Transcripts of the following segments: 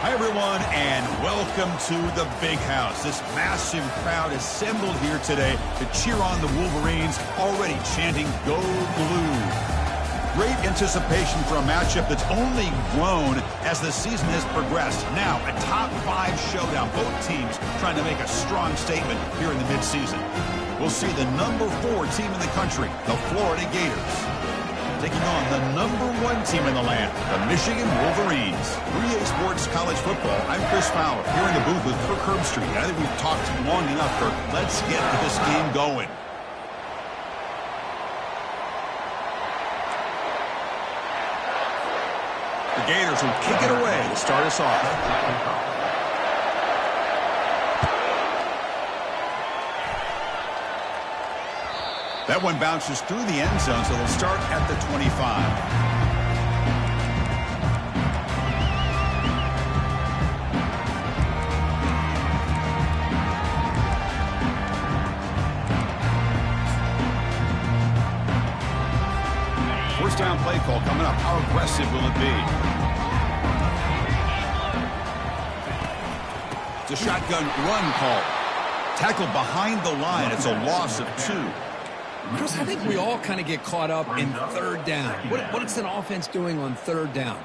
Hi, everyone, and welcome to the Big House. This massive crowd assembled here today to cheer on the Wolverines, already chanting, "Go Blue." Great anticipation for a matchup that's only grown as the season has progressed. Now, a top-5 showdown. Both teams trying to make a strong statement here in the midseason. We'll see the number 4 team in the country, the Florida Gators, taking on the number 1 team in the land, the Michigan Wolverines. 3A Sports College Football. I'm Chris Fowler, here in the booth with Kirk Herbstreit. I think we've talked long enough, Kirk. Let's get this game going. The Gators will kick it away to start us off. That one bounces through the end zone, so they'll start at the 25. First down play call coming up. How aggressive will it be? It's a shotgun run call. Tackled behind the line. It's a loss of 2. Chris, I think we all kind of get caught up in third down. What is an offense doing on third down?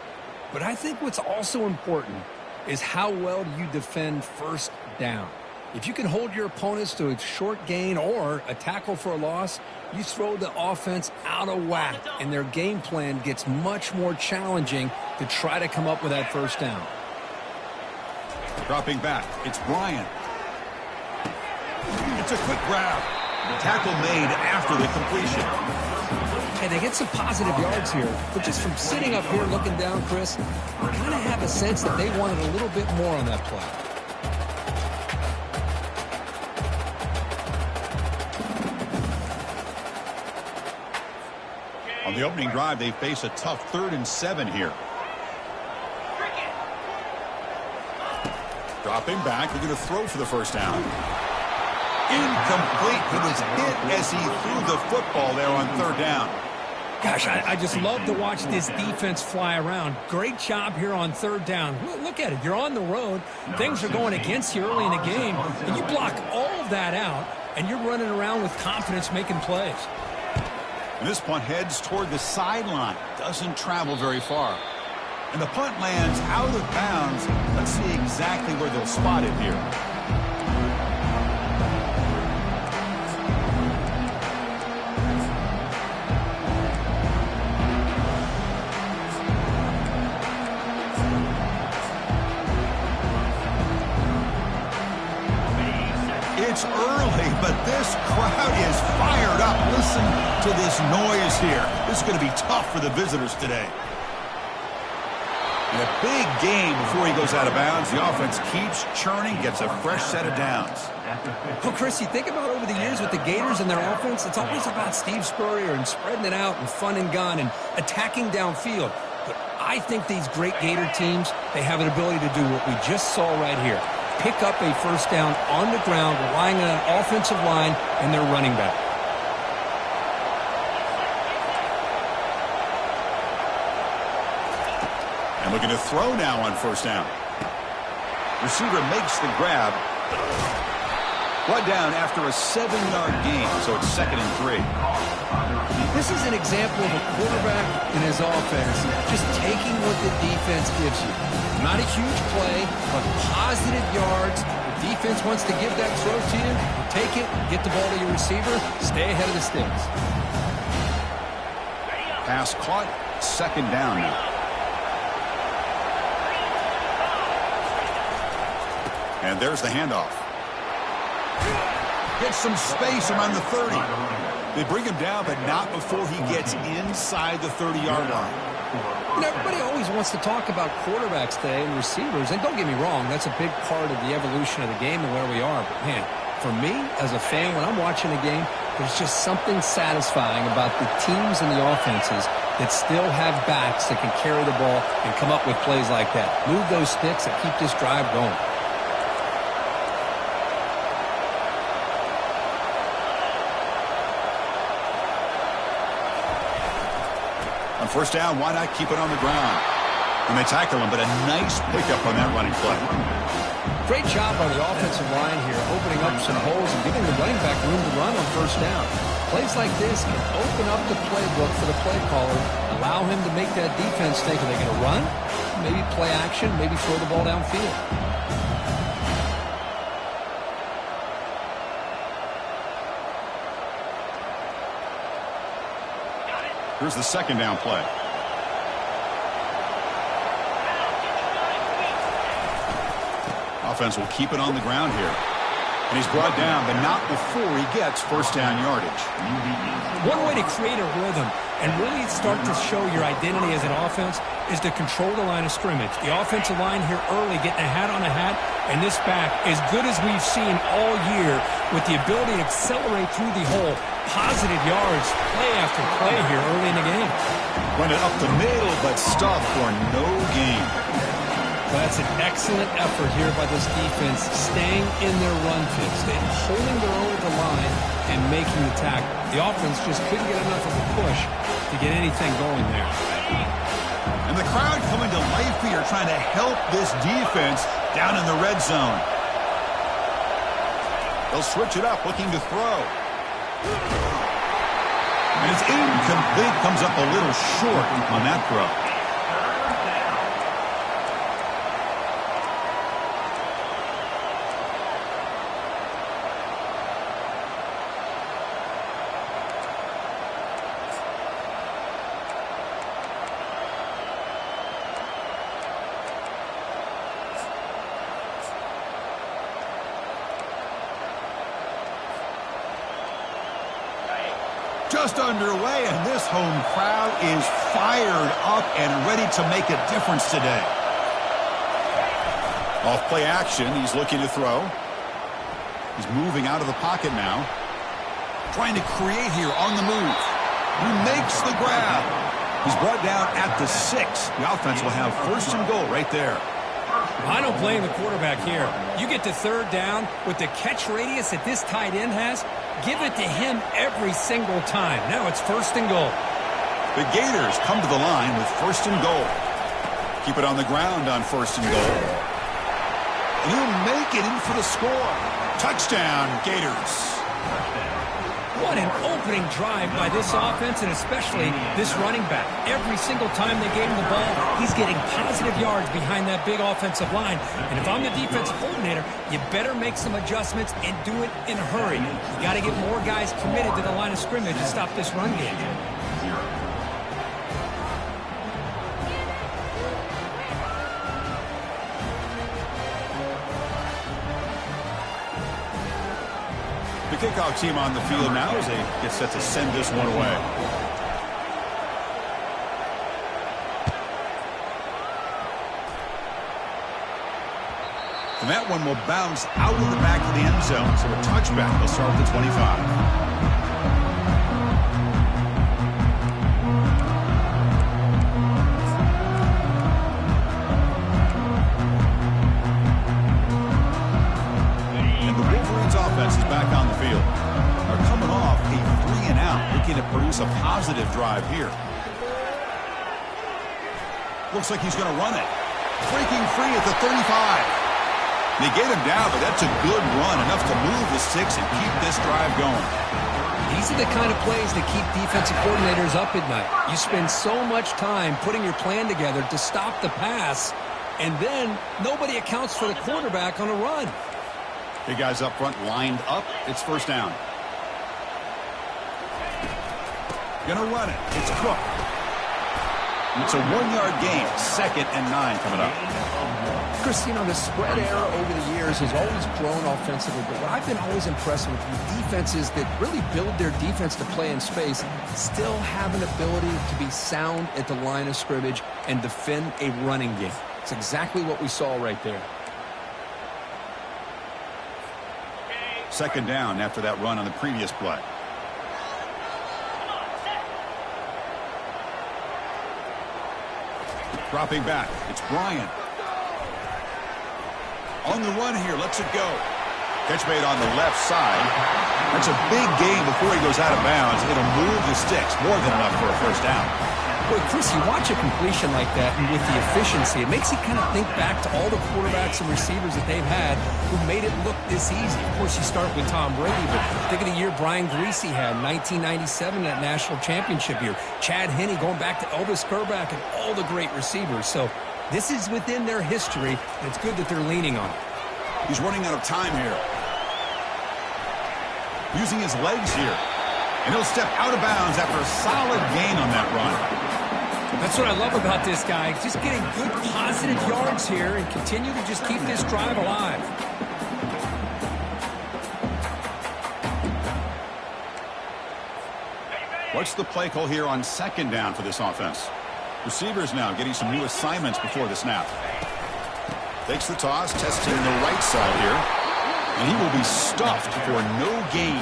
But I think what's also important is how well do you defend first down. If you can hold your opponents to a short gain or a tackle for a loss, you throw the offense out of whack, and their game plan gets much more challenging to try to come up with that first down. Dropping back, it's Bryant. It's a quick grab. Tackle made after the completion. Hey, they get some positive yards here, but just from sitting up here looking down, Chris, I kind of have a sense that they wanted a little bit more on that play. On the opening drive, they face a tough 3rd and 7 here. Dropping back, they're going to throw for the first down. Incomplete. He was hit as he threw the football there on 3rd down. Gosh, I just love to watch this defense fly around. Great job here on 3rd down. Look at it. You're on the road. Things are going against you early in the game. And you block all of that out, and you're running around with confidence making plays. And this punt heads toward the sideline. Doesn't travel very far. And the punt lands out of bounds. Let's see exactly where they'll spot it here. It's early, but this crowd is fired up. Listen to this noise here. This is going to be tough for the visitors today. In a big game before he goes out of bounds, the offense keeps churning, gets a fresh set of downs. Well, Chris, you think about over the years with the Gators and their offense, it's always about Steve Spurrier and spreading it out and fun and gun and attacking downfield. But I think these great Gator teams, they have an ability to do what we just saw right here. Pick up a first down on the ground, relying on an offensive line and their running back. And looking to throw now on first down. Receiver makes the grab. Brought down after a 7-yard gain, so it's 2nd and 3. This is an example of a quarterback in his offense just taking what the defense gives you. Not a huge play, but positive yards. The defense wants to give that throw to you. Take it, get the ball to your receiver, stay ahead of the sticks. Pass caught, 2nd down now. And there's the handoff. Gets some space around the 30. They bring him down, but not before he gets inside the 30-yard line. You know, everybody always wants to talk about quarterbacks today and receivers, and don't get me wrong, that's a big part of the evolution of the game and where we are. But, man, for me, as a fan, when I'm watching a game, there's just something satisfying about the teams and the offenses that still have backs that can carry the ball and come up with plays like that. Move those sticks and keep this drive going. On first down, why not keep it on the ground? And they tackle him, but a nice pickup on that running play. Great job by the offensive line here, opening up some holes and giving the running back room to run on first down. Plays like this can open up the playbook for the play caller, allow him to make that defense think, are they going to run? Maybe play action, maybe throw the ball downfield. Here's the second down play. Offense will keep it on the ground here. And he's brought down, but not before he gets first down yardage. One way to create a rhythm and really start to show your identity as an offense is to control the line of scrimmage. The offensive line here early getting a hat on a hat, and this back, as good as we've seen all year, with the ability to accelerate through the hole, positive yards, play after play here early in the game. Run it up the middle, but stuffed for no gain. Well, that's an excellent effort here by this defense, staying in their run fix, holding their own at the line and making the tackle. The offense just couldn't get enough of a push to get anything going there. And the crowd coming to life here, trying to help this defense down in the red zone. They'll switch it up, looking to throw. And it's incomplete, comes up a little short on that throw. Just underway, and this home crowd is fired up and ready to make a difference today. Off play action, he's looking to throw. He's moving out of the pocket now. Trying to create here on the move. He makes the grab. He's brought down at the 6. The offense will have first and goal right there. I don't blame the quarterback here. You get to third down with the catch radius that this tight end has, give it to him every single time. Now it's first and goal. The Gators come to the line with first and goal. Keep it on the ground on first and goal. And he'll make it in for the score. Touchdown, Gators. What an opening drive by this offense, and especially this running back. Every single time they gave him the ball, he's getting positive yards behind that big offensive line. And if I'm the defensive coordinator, you better make some adjustments and do it in a hurry. You got to get more guys committed to the line of scrimmage to stop this run game. The kickoff team on the field now as they get set to send this one away. And that one will bounce out of the back of the end zone, so a touchback. They'll start at the 25. A positive drive here. Looks like he's going to run it. Breaking free at the 35. They get him down, but that's a good run, enough to move the sticks and keep this drive going. These are the kind of plays that keep defensive coordinators up at night. You spend so much time putting your plan together to stop the pass, and then nobody accounts for the quarterback on a run. Big guys up front lined up. It's first down. Gonna run it. It's Cook. It's a 1-yard gain. 2nd and 9 coming up. Chris, you know, the spread era over the years has always grown offensively, but what I've been always impressed with defenses that really build their defense to play in space still have an ability to be sound at the line of scrimmage and defend a running game. It's exactly what we saw right there. 2nd down after that run on the previous play. Dropping back, it's Bryant. On the run here, lets it go. Catch made on the left side. That's a big gain before he goes out of bounds. It'll move the sticks, more than enough for a first down. Boy, Chris, you watch a completion like that, and with the efficiency, it makes you kind of think back to all the quarterbacks and receivers that they've had who made it look this easy. Of course, you start with Tom Brady, but think of the year Brian Griese had, 1997, that national championship year. Chad Henne going back to Elvis Kerback and all the great receivers. So this is within their history, and it's good that they're leaning on it. He's running out of time here. Using his legs here. And he'll step out of bounds after a solid gain on that run. That's what I love about this guy. Just getting good positive yards here and continue to just keep this drive alive. What's the play call here on second down for this offense? Receivers now getting some new assignments before the snap. Takes the toss, testing the right side here. And he will be stuffed for no gain.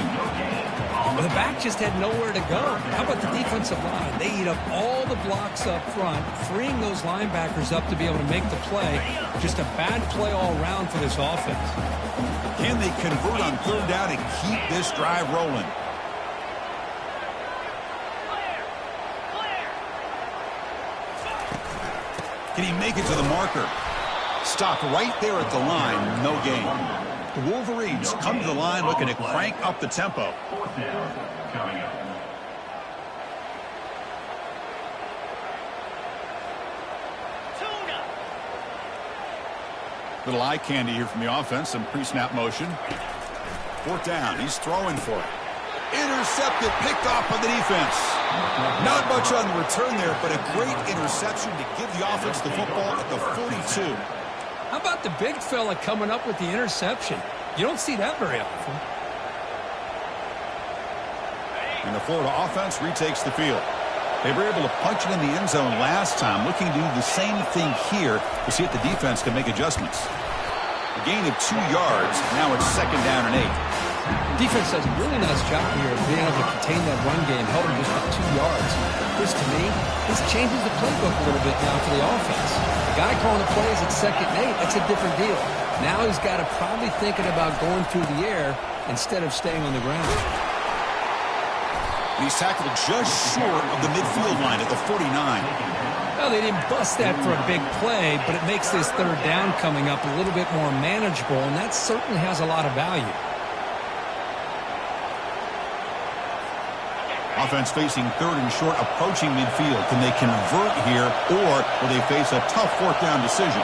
Well, the back just had nowhere to go. How about the defensive line? They eat up all the blocks up front, freeing those linebackers up to be able to make the play. Just a bad play all around for this offense. Can they convert on third down and keep this drive rolling? Can he make it to the marker? Stopped right there at the line, no gain. The Wolverines come to the line looking to crank up the tempo. Little eye candy here from the offense, some pre-snap motion. Fourth down, he's throwing for it. Intercepted, picked off by the defense. Not much on the return there, but a great interception to give the offense the football at the 42. How about the big fella coming up with the interception? You don't see that very often. And the Florida offense retakes the field. They were able to punch it in the end zone last time, looking to do the same thing here to see if the defense can make adjustments. A gain of 2 yards, now it's second down and 8. Defense does a really nice job here of being able to contain that run game, held him just for 2 yards. Chris, to me, this changes the playbook a little bit now for the offense. The guy calling the plays at second and 8, that's a different deal. Now he's got to probably thinking about going through the air instead of staying on the ground. And he's tackled just short of the midfield line at the 49. Well, they didn't bust that for a big play, but it makes this third down coming up a little bit more manageable, and that certainly has a lot of value. Offense facing third and short, approaching midfield. Can they convert here, or will they face a tough fourth down decision?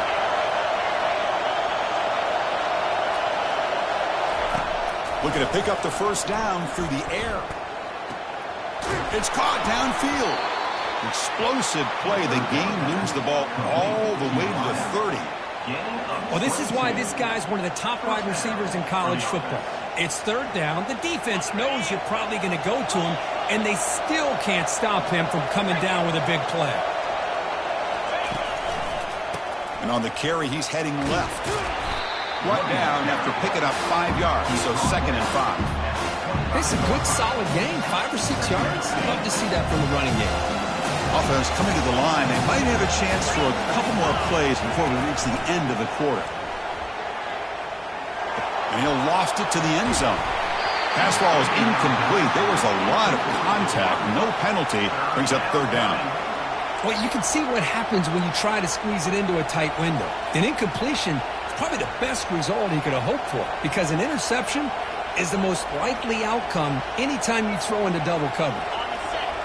Looking to pick up the first down through the air. It's caught downfield. Explosive play. The game moves the ball all the way to the 30. Well, this is why this guy's one of the top wide receivers in college football. It's third down. The defense knows you're probably going to go to him, and they still can't stop him from coming down with a big play. And on the carry, he's heading left. Brought down after picking up 5 yards, so second and 5. It's a good, solid gain, 5 or 6 yards. Love to see that from the running game. Offense coming to the line. They might have a chance for a couple more plays before we reach the end of the quarter. And he'll loft it to the end zone. Pass ball is incomplete. There was a lot of contact. No penalty. Brings up third down. Well, you can see what happens when you try to squeeze it into a tight window. An incompletion is probably the best result he could have hoped for, because an interception is the most likely outcome anytime you throw into double coverage.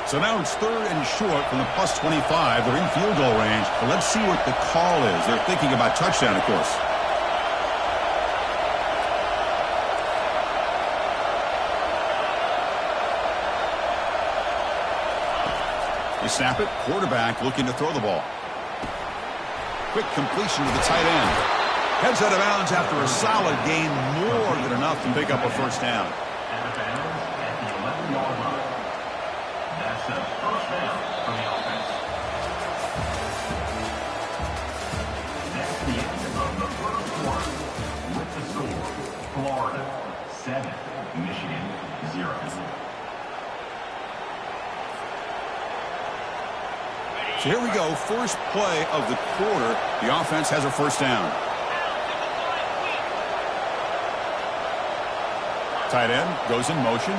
So now it's third and short from the plus 25. They're in field goal range. But let's see what the call is. They're thinking about touchdown, of course. They snap it. Quarterback looking to throw the ball. Quick completion to the tight end. Heads out of bounds after a solid gain. More than enough to pick up a first down. Florida 7, Michigan 0. So here we go, first play of the quarter. The offense has a first down. Tight end goes in motion.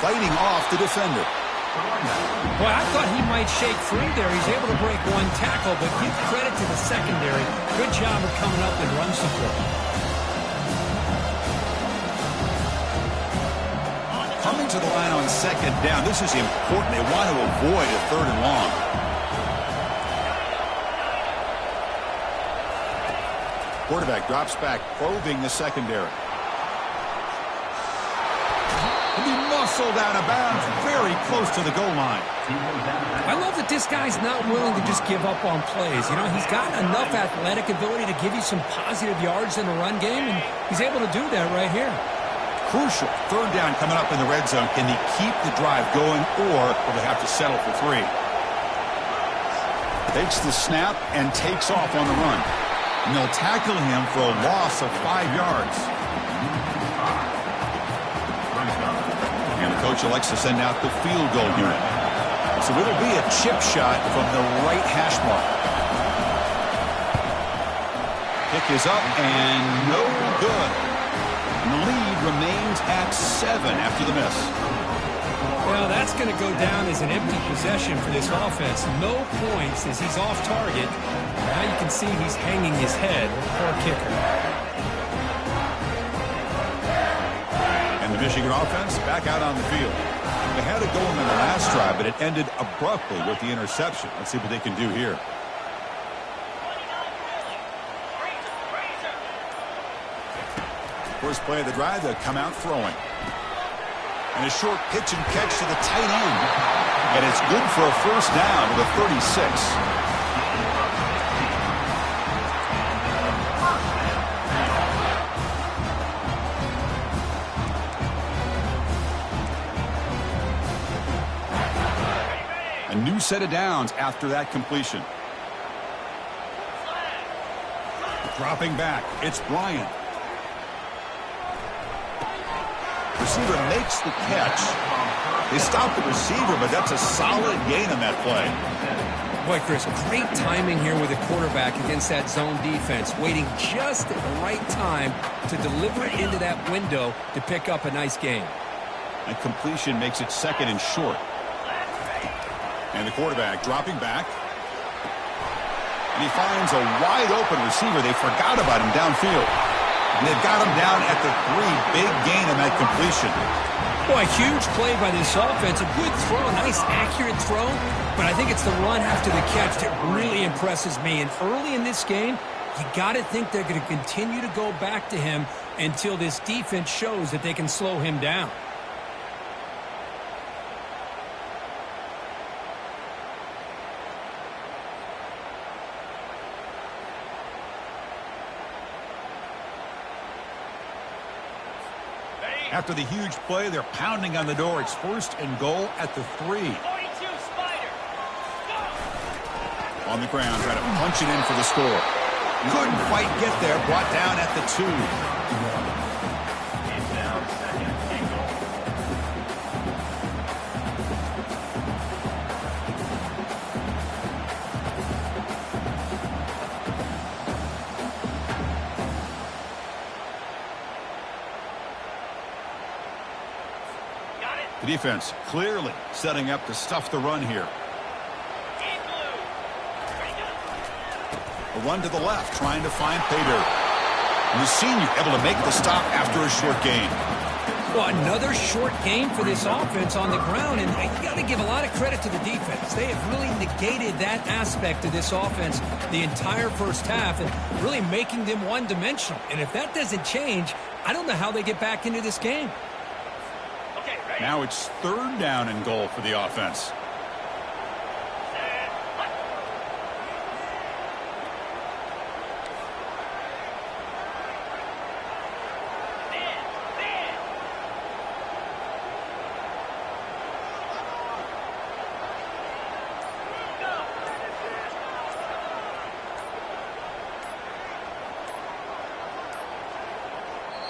fighting off the defender. Boy, I thought he might shake free there. He's able to break one tackle, but give credit to the secondary. Good job of coming up and run support. Coming to the line on second down. This is important. They want to avoid a third and long. Quarterback drops back, probing the secondary. And he muscled out of bounds, very close to the goal line. I love that this guy's not willing to just give up on plays. You know, he's got enough athletic ability to give you some positive yards in the run game, and he's able to do that right here. Crucial. Third down coming up in the red zone. Can he keep the drive going, or will they have to settle for 3? Takes the snap and takes off on the run. And they'll tackle him for a loss of 5 yards. And the coach elects to send out the field goal unit. So it'll be a chip shot from the right hash mark. Kick is up and no good. And the lead remains at 7 after the miss. Well, that's going to go down as an empty possession for this offense. No points as he's off target. Now you can see he's hanging his head. Poor kicker. And the Michigan offense back out on the field. They had it going in the last drive, but it ended abruptly with the interception. Let's see what they can do here. First play of the drive, they'll come out throwing. And a short pitch and catch to the tight end. And it's good for a first down to the 36. A new set of downs after that completion. Dropping back, it's Bryant. Receiver makes the catch. They stop the receiver, but that's a solid gain on that play. Boy, Chris, great timing here with the quarterback against that zone defense, waiting just at the right time to deliver it into that window to pick up a nice gain. And completion makes it second and short. And the quarterback dropping back. And he finds a wide open receiver. They forgot about him downfield. And they've got him down at the 3. Big gain on that completion. Boy, huge play by this offense. A good throw, a nice accurate throw. But I think it's the run after the catch that really impresses me. And early in this game, you got to think they're going to continue to go back to him until this defense shows that they can slow him down. After the huge play, they're pounding on the door. It's first and goal at the 3. 42 Spider. Go. On the ground, trying to punch it in for the score. Couldn't quite get there. Brought down at the 2. It's now second and goal. The defense clearly setting up to stuff the run here. A run to the left, trying to find Paydirt. And the senior able to make the stop after a short gain. Well, another short game for this offense on the ground, and you got to give a lot of credit to the defense. They have really negated that aspect of this offense the entire first half and really making them one-dimensional. And if that doesn't change, I don't know how they get back into this game. Now it's third down and goal for the offense.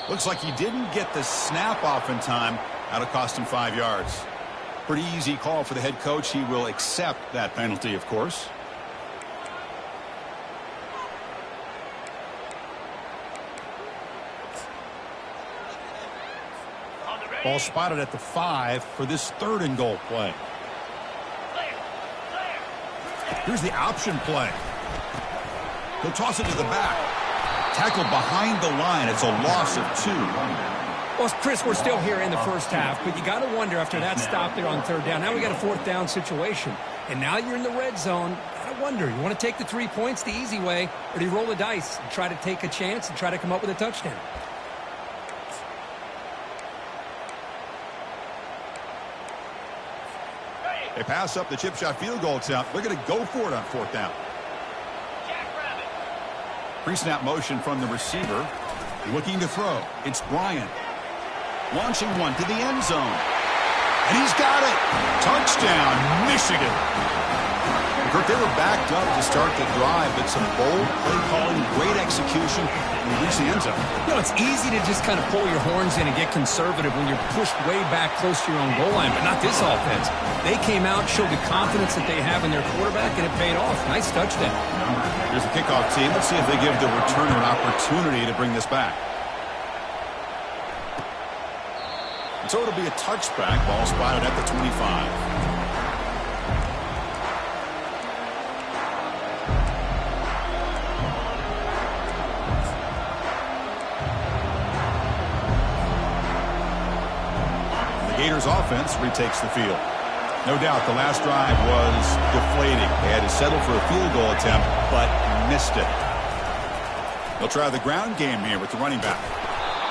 Looks like he didn't get the snap off in time. That'll cost him 5 yards. Pretty easy call for the head coach. He will accept that penalty, of course. On the ready. Ball spotted at the 5 for this 3rd and goal play. Here's the option play. He'll toss it to the back. Tackle behind the line. It's a loss of 2. Well, Chris, we're still here in the first half, but you got to wonder after that stop there on 3rd down. Now we got a 4th down situation, and now you're in the red zone. Got to wonder, you want to take the 3 points the easy way, or do you roll the dice and try to take a chance and try to come up with a touchdown? They pass up the chip shot field goal attempt. They're going to go for it on 4th down. Pre-snap motion from the receiver. Looking to throw. It's Bryant. Launching one to the end zone. And he's got it. Touchdown, Michigan. Kirk, they were backed up to start the drive, but some bold play calling, great execution, and reach the end zone. You know, it's easy to just kind of pull your horns in and get conservative when you're pushed way back close to your own goal line, but not this offense. They came out, showed the confidence that they have in their quarterback, and it paid off. Nice touchdown. Here's the kickoff team. Let's see if they give the returner an opportunity to bring this back. So it'll be a touchback. Ball spotted at the 25. Gators offense retakes the field. No doubt the last drive was deflating. They had to settle for a field goal attempt, but missed it. They'll try the ground game here with the running back.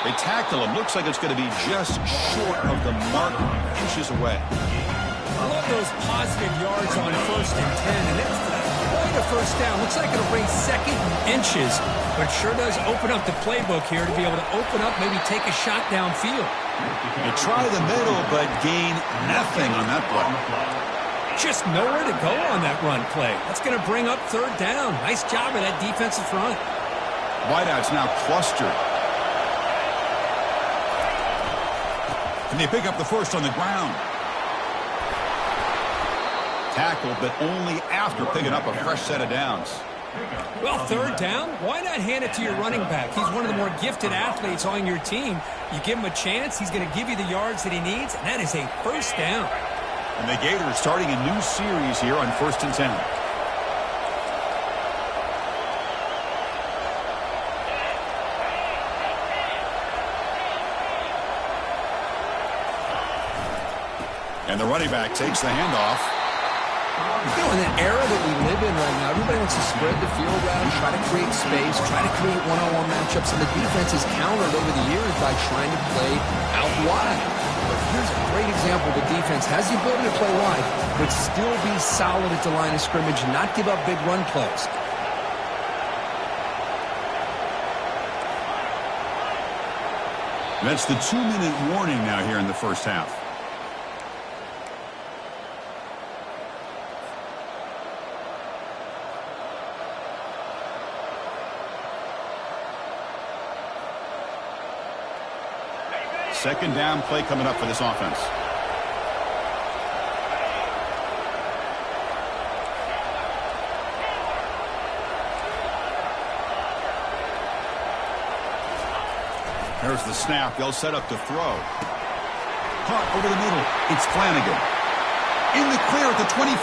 They tackle him. Looks like it's going to be just short of the mark, inches away. I love those positive yards on 1st and 10, and it's quite a 1st down. Looks like it'll bring 2nd inches, but sure does open up the playbook here to be able to open up, maybe take a shot downfield. They try the middle, but gain nothing on that play. Just nowhere to go on that run play. That's going to bring up 3rd down. Nice job of that defensive front. Wideouts now clustered. And they pick up the 1st on the ground. Tackled, but only after picking up a fresh set of downs. Well, 3rd down, why not hand it to your running back? He's one of the more gifted athletes on your team. You give him a chance, he's going to give you the yards that he needs, and that is a 1st down. And the Gators starting a new series here on 1st and 10. And the running back takes the handoff. You know, in the era that we live in right now, everybody wants to spread the field around, try to create space, try to create one-on-one matchups, and the defense is countered over the years by trying to play out wide. But here's a great example. The defense has the ability to play wide, but still be solid at the line of scrimmage, not give up big run plays. That's the 2-minute warning now here in the first half. Second down play coming up for this offense. There's the snap. They'll set up to throw. Caught over the middle. It's Flanagan. In the clear at the 25.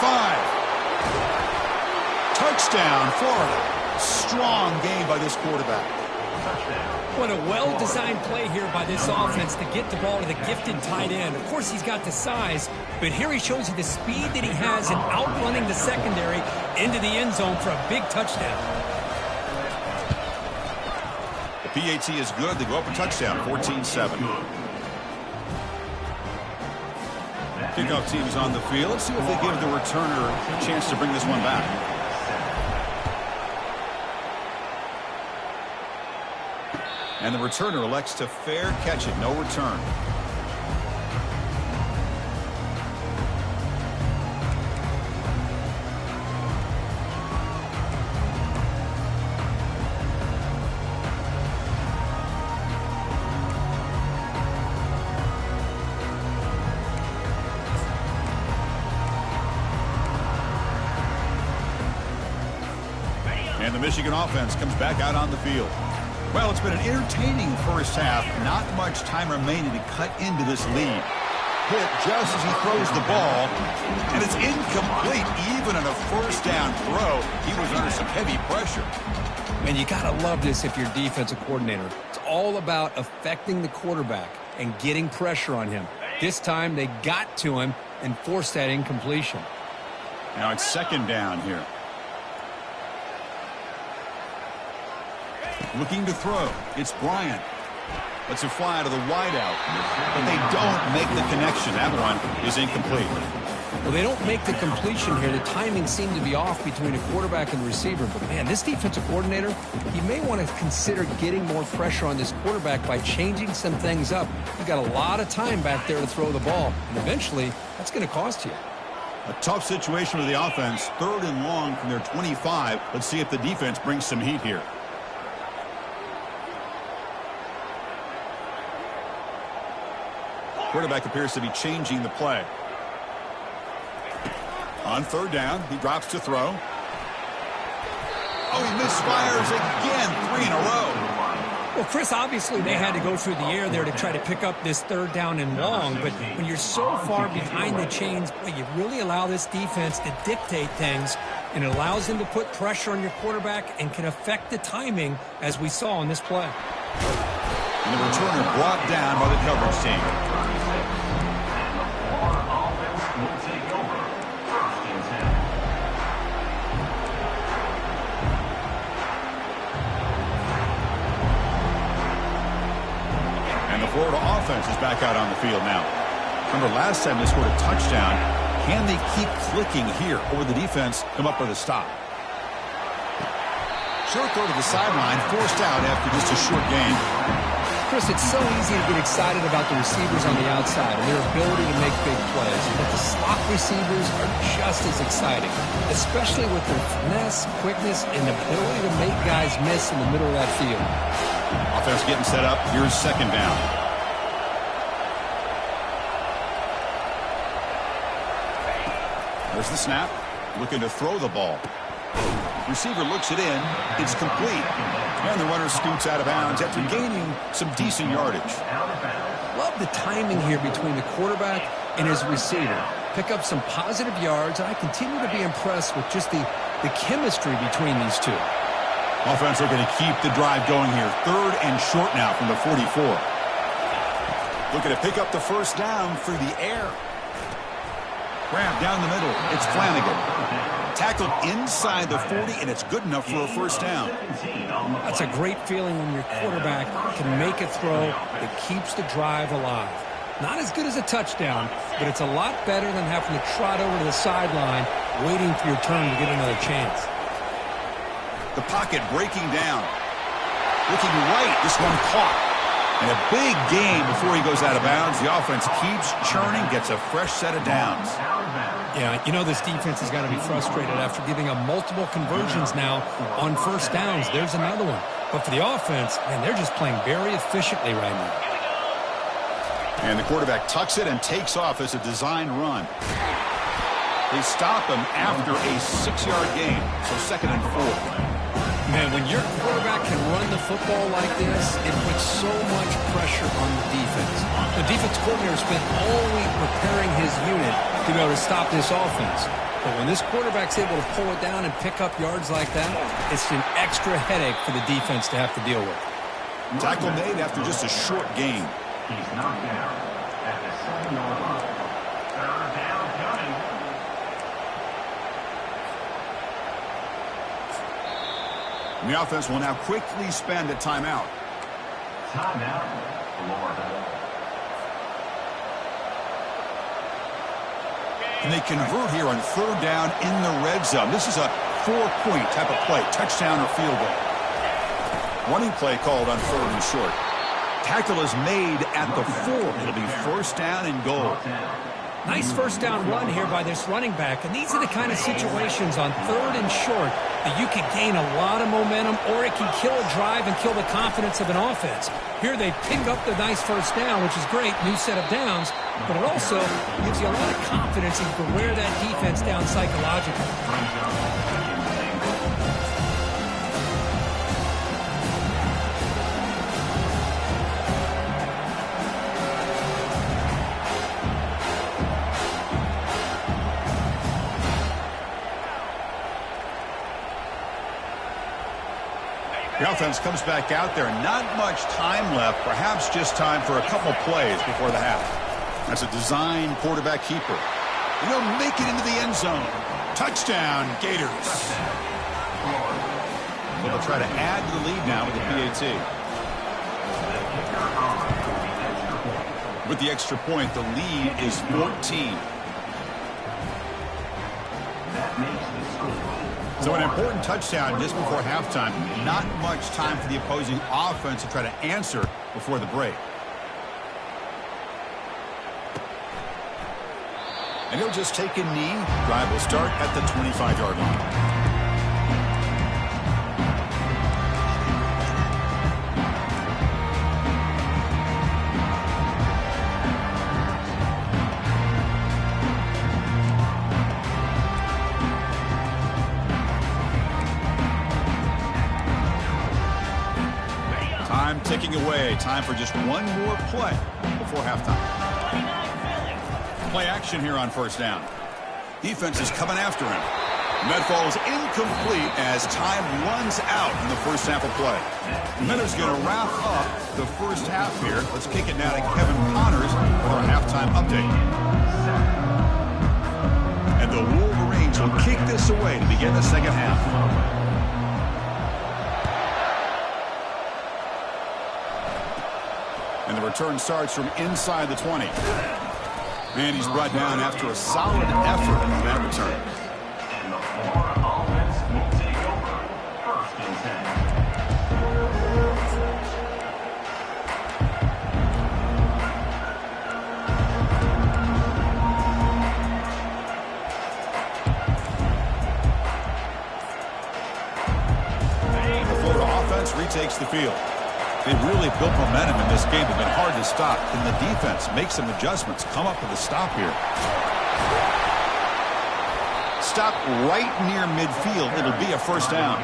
Touchdown, Florida. Strong game by this quarterback. What a well-designed play here by this offense to get the ball to the gifted tight end. Of course, he's got the size, but here he shows you the speed that he has in outrunning the secondary into the end zone for a big touchdown. The PAT is good. They go up a touchdown, 14-7. Kickoff team is on the field. Let's see if they give the returner a chance to bring this one back. And the returner elects to fair catch it. No return. And the Michigan offense comes back out on the field. Well, it's been an entertaining first half. Not much time remaining to cut into this lead. Hit just as he throws the ball, and it's incomplete. Even on a first down throw, he was under some heavy pressure. And you got to love this if you're a defensive coordinator. It's all about affecting the quarterback and getting pressure on him. This time they got to him and forced that incompletion. Now it's second down here. Looking to throw. It's Bryant. Lets it fly to the wideout. But they don't make the connection. That one is incomplete. Well, they don't make the completion here. The timing seemed to be off between a quarterback and the receiver. But, man, this defensive coordinator, he may want to consider getting more pressure on this quarterback by changing some things up. You've got a lot of time back there to throw the ball. And eventually, that's going to cost you. A tough situation for the offense. 3rd and long from their 25. Let's see if the defense brings some heat here. Quarterback appears to be changing the play. On 3rd down, he drops to throw. Oh, he misfires again, 3 in a row. Well, Chris, obviously they had to go through the air there to try to pick up this 3rd down and long, but when you're so far behind the chains, boy, you really allow this defense to dictate things, and it allows them to put pressure on your quarterback and can affect the timing, as we saw on this play. And the returner brought down by the coverage team. Florida offense is back out on the field now. Remember last time they scored a touchdown. Can they keep clicking here, or will the defense come up with a stop? Short throw to the sideline, forced out after just a short gain. Chris, it's so easy to get excited about the receivers on the outside and their ability to make big plays. But the slot receivers are just as exciting, especially with their finesse, quickness, and ability to make guys miss in the middle of that field. Offense getting set up. Here's second down. There's the snap. Looking to throw the ball. Receiver looks it in. It's complete. And the runner scoots out of bounds after gaining some decent yardage. Love the timing here between the quarterback and his receiver. Pick up some positive yards, and I continue to be impressed with just the chemistry between these two. Offense looking to keep the drive going here. 3rd and short now from the 44. Looking to pick up the first down through the air. Grab down the middle. It's Flanagan. Tackled inside the 40, and it's good enough for a first down. That's a great feeling when your quarterback can make a throw that keeps the drive alive. Not as good as a touchdown, but it's a lot better than having to trot over to the sideline waiting for your turn to get another chance. The pocket breaking down. Looking right. This one caught. And a big gain before he goes out of bounds. The offense keeps churning, gets a fresh set of downs. Yeah, you know this defense has got to be frustrated after giving up multiple conversions now on first downs. There's another one. But for the offense, man, they're just playing very efficiently right now. And the quarterback tucks it and takes off as a design run. They stop him after a 6-yard gain, so 2nd and 4. Man, when your quarterback can run the football like this, it puts so much pressure on the defense. The defense coordinator spent all week preparing his unit to be able to stop this offense. But when this quarterback's able to pull it down and pick up yards like that, it's an extra headache for the defense to have to deal with. Tackle made after just a short gain. He's knocked down at the 7-yard line. 3rd down coming. And the offense will now quickly spend a timeout. Timeout, Florida. And they convert here on 3rd down in the red zone. This is a 4-point type of play, touchdown or field goal. Running play called on 3rd and short. Tackle is made at the 4. It'll be first down and goal. Nice first down run here by this running back, and these are the kind of situations on 3rd and short that you can gain a lot of momentum, or it can kill a drive and kill the confidence of an offense. Here they pick up the nice first down, which is great, new set of downs, but it also gives you a lot of confidence in where that defense down psychologically. The offense comes back out there. Not much time left. Perhaps just time for a couple plays before the half. That's a design quarterback keeper. And they'll make it into the end zone. Touchdown, Gators. Well, they'll try to add to the lead now with the PAT. With the extra point, the lead is 14. So an important touchdown just before halftime. Not much time for the opposing offense to try to answer before the break. And he'll just take a knee. Drive will start at the 25-yard line. Time ticking away. Time for just one more play before halftime. Play action here on first down. Defense is coming after him. And that falls incomplete as time runs out in the first sample play. Minnows going to wrap up the first half here. Let's kick it now to Kevin Connors with our halftime update. And the Wolverines will kick this away to begin the second half. And the return starts from inside the 20. And he's brought down after a solid effort on that return. And the Florida offense will take over. 1st and 10. The Florida offense retakes the field. They really built momentum in this game. It's been hard to stop. Can the defense make some adjustments? Come up with a stop here. Stop right near midfield. It'll be a first down.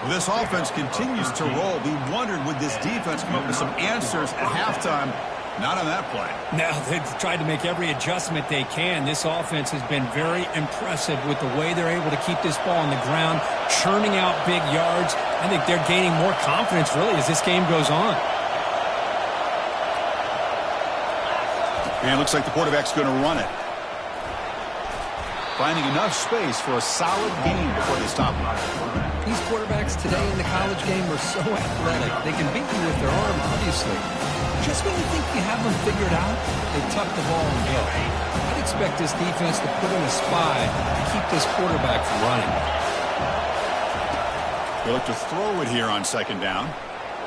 Well, this offense continues to roll. We wondered, would this defense come up with some answers at halftime? Not on that play. Now they've tried to make every adjustment they can. This offense has been very impressive with the way they're able to keep this ball on the ground, churning out big yards. I think they're gaining more confidence, really, as this game goes on. And it looks like the quarterback's going to run it. Finding enough space for a solid gain before they stop him. These quarterbacks today in the college game are so athletic. They can beat you with their arm, obviously. Just when you think you have them figured out, they tuck the ball and go. I'd expect this defense to put in a spy to keep this quarterback from running. They look to throw it here on second down.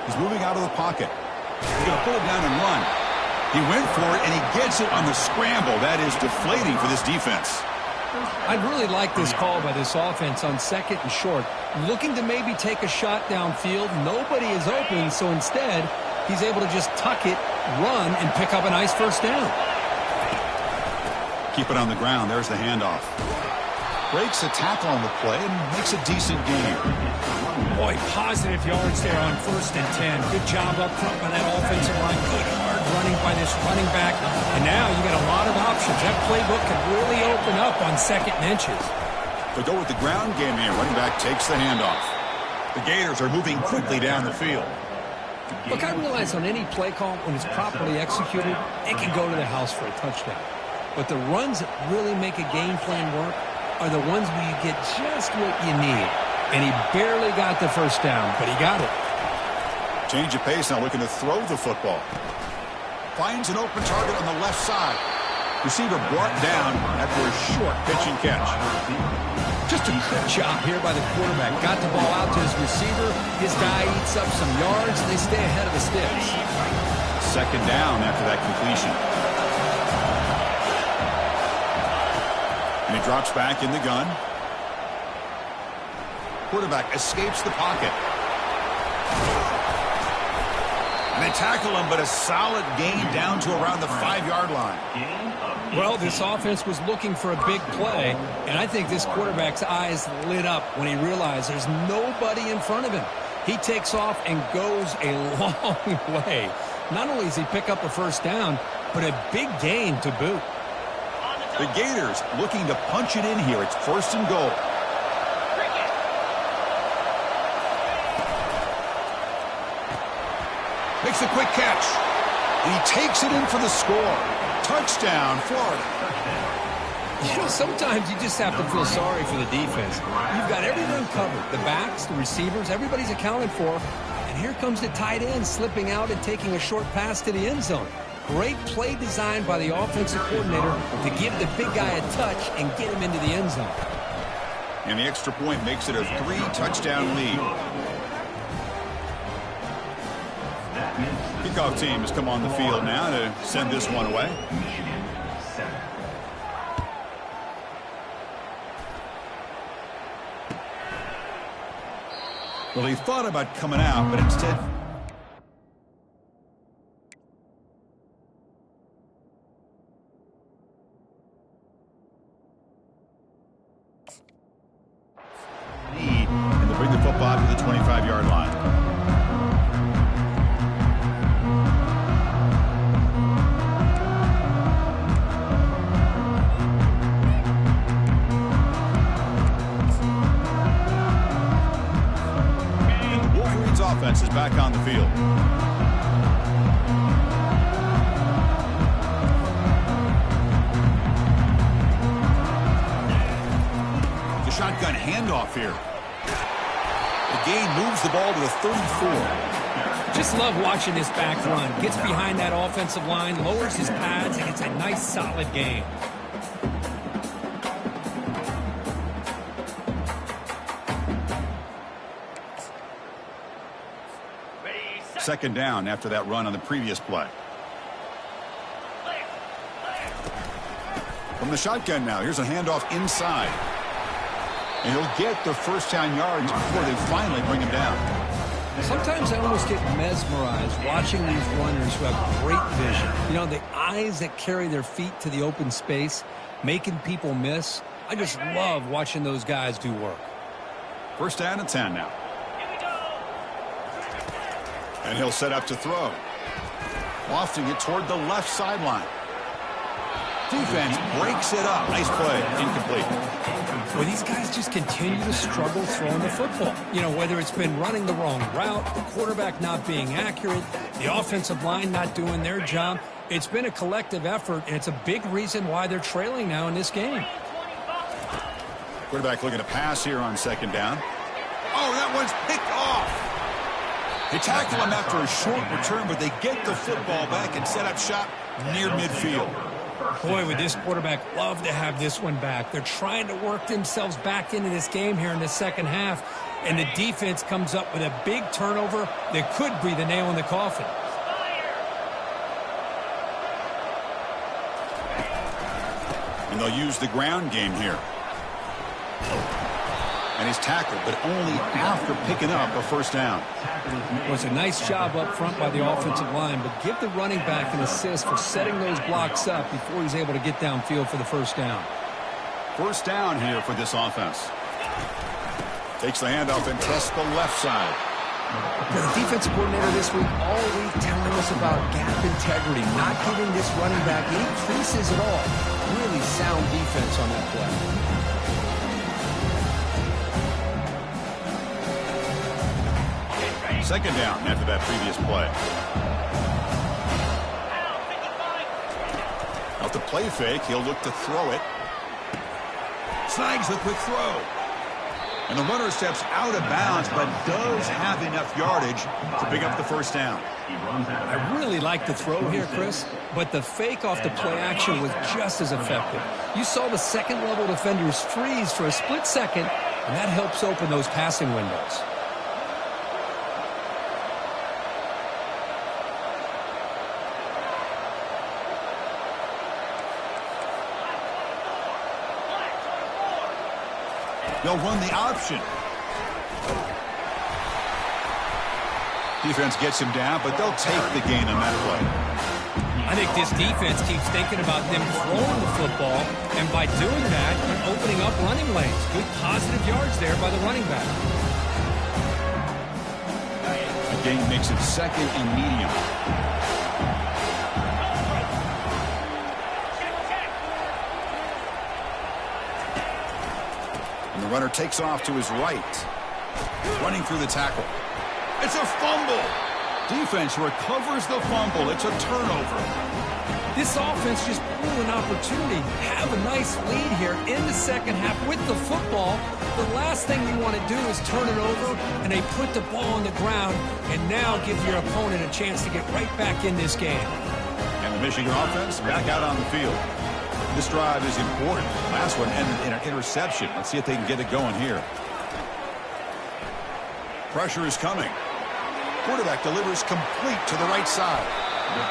He's moving out of the pocket. He's going to pull it down and run. He went for it, and he gets it on the scramble. That is deflating for this defense. I'd really like this call by this offense on second and short. Looking to maybe take a shot downfield. Nobody is open, so instead, he's able to just tuck it, run, and pick up a nice first down. Keep it on the ground. There's the handoff. Breaks a tackle on the play and makes a decent gain. Boy, positive yards there on 1st and 10. Good job up front by that offensive line. Good hard running by this running back. And now you got a lot of options. That playbook can really open up on 2nd and inches. They go with the ground game here. Running back takes the handoff. The Gators are moving quickly down the field. Look, I realize on any play call, when it's properly executed, it can go to the house for a touchdown. But the runs that really make a game plan work are the ones where you get just what you need. And he barely got the first down, but he got it. Change of pace now, looking to throw the football. Finds an open target on the left side. Receiver brought down after a short pitch and catch. Just a good job here by the quarterback. Got the ball out to his receiver. His guy eats up some yards, and they stay ahead of the sticks. Second down after that completion. And he drops back in the gun. Quarterback escapes the pocket. And they tackle him, but a solid gain down to around the 5-yard line. Well, this offense was looking for a big play, and I think this quarterback's eyes lit up when he realized there's nobody in front of him. He takes off and goes a long way. Not only does he pick up a first down, but a big gain to boot. The Gators looking to punch it in here. It's 1st and goal. makes the quick catch. And he takes it in for the score. Touchdown, Florida. You know, sometimes you just have to feel sorry for the defense. You've got everyone covered. The backs, the receivers, everybody's accounted for. And here comes the tight end slipping out and taking a short pass to the end zone. Great play designed by the offensive coordinator to give the big guy a touch and get him into the end zone. And the extra point makes it a 3-touchdown lead. Kickoff team has come on the field now to send this one away. Well, he thought about coming out, but instead... and they bring the football to the 25-yard line. And the Wolverines offense is back on the field. Shotgun handoff here. The gain moves the ball to the 34. Just love watching this back run. Gets behind that offensive line, lowers his pads, and it's a nice, solid gain. Second down after that run on the previous play. From the shotgun now, here's a handoff inside. And he'll get the first down yards before they finally bring him down. Sometimes I almost get mesmerized watching these runners who have great vision. You know, the eyes that carry their feet to the open space, making people miss. I just love watching those guys do work. First down and 10 now. And he'll set up to throw. Lofting it toward the left sideline. Defense breaks it up. Nice play. Incomplete. Well, these guys just continue to struggle throwing the football. You know, whether it's been running the wrong route, the quarterback not being accurate, the offensive line not doing their job. It's been a collective effort, and it's a big reason why they're trailing now in this game. Quarterback looking to pass here on second down. Oh, that one's picked off. They tackle him after a short return, but they get the football back and set up shop near midfield. Boy, would this quarterback love to have this one back. They're trying to work themselves back into this game here in the second half, and the defense comes up with a big turnover that could be the nail in the coffin. And they'll use the ground game here. And he's tackled, but only after picking up a first down. It was a nice job up front by the offensive line, but give the running back an assist for setting those blocks up before he's able to get downfield for the first down. First down here for this offense. Takes the handoff and tests the left side. The defensive coordinator this week all week telling us about gap integrity, not giving this running back any creases at all. Really sound defense on that play. Second down after that previous play. Out the play fake, he'll look to throw it. Snags the quick throw. And the runner steps out of bounds, but does have enough yardage to pick up the first down. I really like the throw here, Chris, but the fake off the play action was just as effective. You saw the second-level defenders freeze for a split second, and that helps open those passing windows. They'll run the option. Defense gets him down, but they'll take the gain on that play. I think this defense keeps thinking about them throwing the football, and by doing that, they're opening up running lanes. Good positive yards there by the running back. The gain makes it second and medium. And the runner takes off to his right. Running through the tackle. It's a fumble. Defense recovers the fumble. It's a turnover. This offense just blew an opportunity. Have a nice lead here in the second half with the football. The last thing you want to do is turn it over, and they put the ball on the ground and now give your opponent a chance to get right back in this game. And the Michigan offense back out on the field. This drive is important. Last one ended in an interception. Let's see if they can get it going here. Pressure is coming. Quarterback delivers complete to the right side.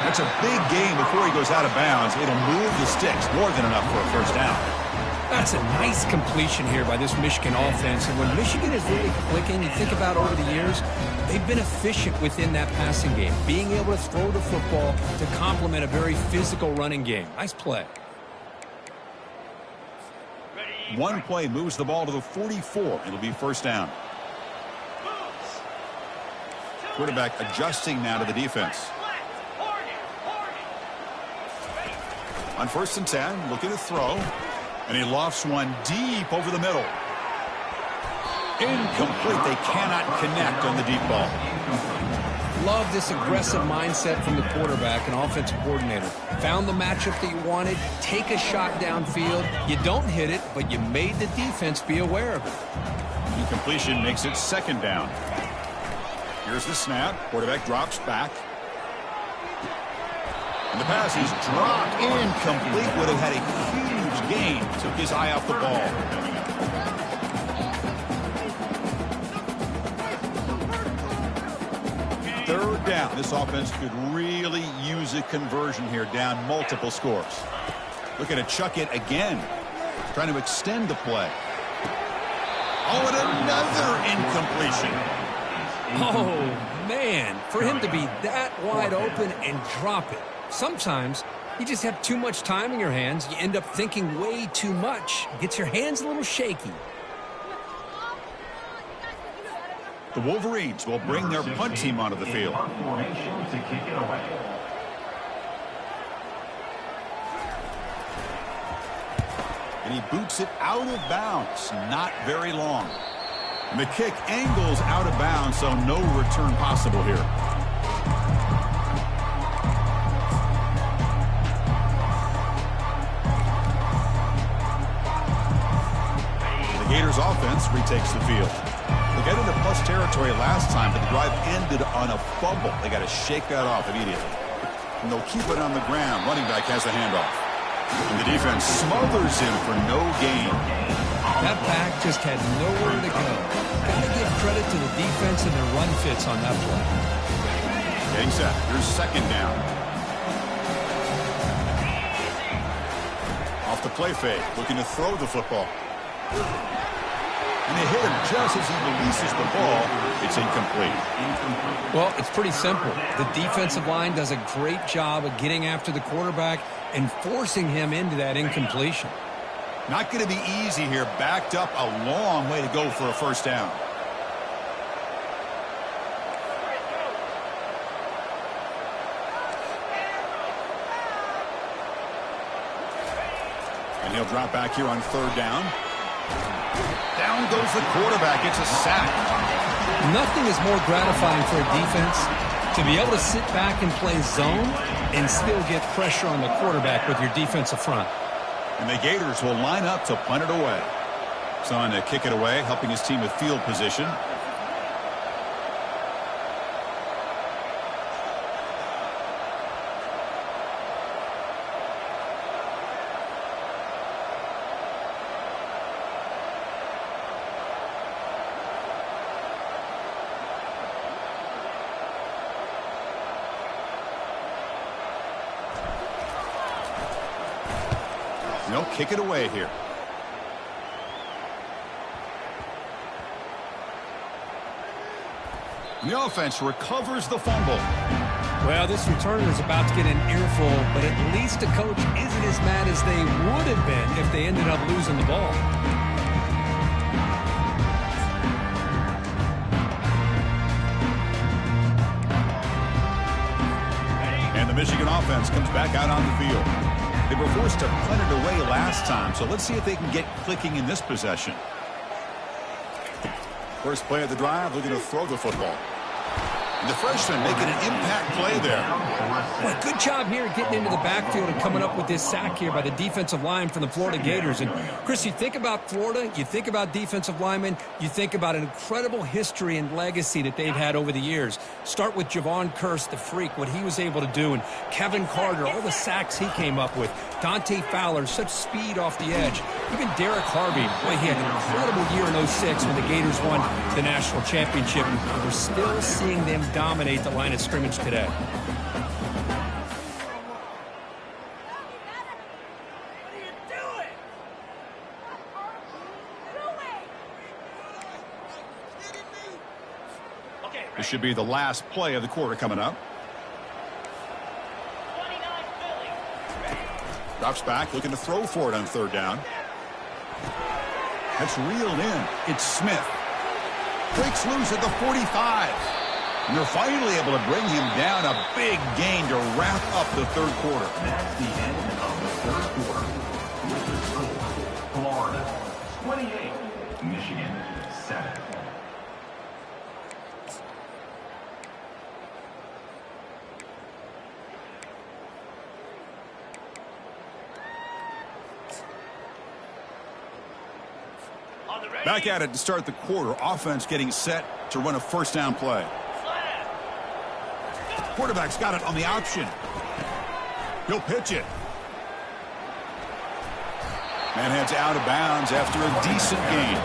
That's a big gain before he goes out of bounds. It'll move the sticks more than enough for a first down. That's a nice completion here by this Michigan offense. And when Michigan is really clicking, you think about over the years, they've been efficient within that passing game, being able to throw the football to complement a very physical running game. Nice play. One play moves the ball to the 44. It'll be first down. Quarterback adjusting now to the defense. On 1st and 10, looking to throw. And he lofts one deep over the middle. Incomplete. They cannot connect on the deep ball. Love this aggressive mindset from the quarterback and offensive coordinator. Found the matchup that you wanted. Take a shot downfield. You don't hit it, but you made the defense be aware of it. Incompletion makes it second down. Here's the snap. Quarterback drops back. And the pass is dropped. Incomplete. Would have had a huge gain. Took his eye off the ball. Third down. This offense could really use a conversion here, down multiple scores. Looking to chuck it again. Trying to extend the play. Oh, and another incompletion. Oh, man. For him to be that wide open and drop it. Sometimes you just have too much time in your hands. You end up thinking way too much. Gets your hands a little shaky. The Wolverines will bring their punt team onto the field. And he boots it out of bounds. Not very long. And the kick angles out of bounds, so no return possible here. The Gators offense retakes the field. They got into plus territory last time, but the drive ended on a fumble. They got to shake that off immediately. And they'll keep it on the ground. Running back has a handoff. And the defense smothers him for no gain. That back just had nowhere to go. Got to give credit to the defense and their run fits on that play. Getting set. Here's second down. Off the play fake. Looking to throw the football. And they hit him just as he releases the ball. It's incomplete. Well, it's pretty simple. The defensive line does a great job of getting after the quarterback and forcing him into that incompletion. Not going to be easy here. Backed up a long way to go for a first down. And he'll drop back here on third down. Down goes the quarterback. It's a sack. Nothing is more gratifying for a defense to be able to sit back and play zone and still get pressure on the quarterback with your defensive front. And the Gators will line up to punt it away. Son to kick it away, helping his team with field position. They'll kick it away here. And the offense recovers the fumble. Well, this returner is about to get an earful, but at least the coach isn't as mad as they would have been if they ended up losing the ball. And the Michigan offense comes back out on the field. They were forced to punt it away last time, so let's see if they can get clicking in this possession. First play of the drive, looking to throw the football. The freshman making an impact play there. Well, good job here getting into the backfield and coming up with this sack here by the defensive line from the Florida Gators. And, Chris, you think about Florida, you think about defensive linemen, you think about an incredible history and legacy that they've had over the years. Start with Javon Kearse, the freak, what he was able to do, and Kevin Carter, all the sacks he came up with. Dante Fowler, such speed off the edge. Even Derek Harvey, boy, he had an incredible year in 06 when the Gators won the national championship. We're still seeing them dominate the line of scrimmage today. This should be the last play of the quarter coming up. Drops back, looking to throw for it on third down. That's reeled in. It's Smith. Breaks loose at the 45. And they're finally able to bring him down. A big gain to wrap up the third quarter. That's the end of the third quarter. With the score, Florida 28, Michigan 7. Back at it to start the quarter. Offense getting set to run a first down play. Quarterback's got it on the option. He'll pitch it. Man heads out of bounds after a decent gain.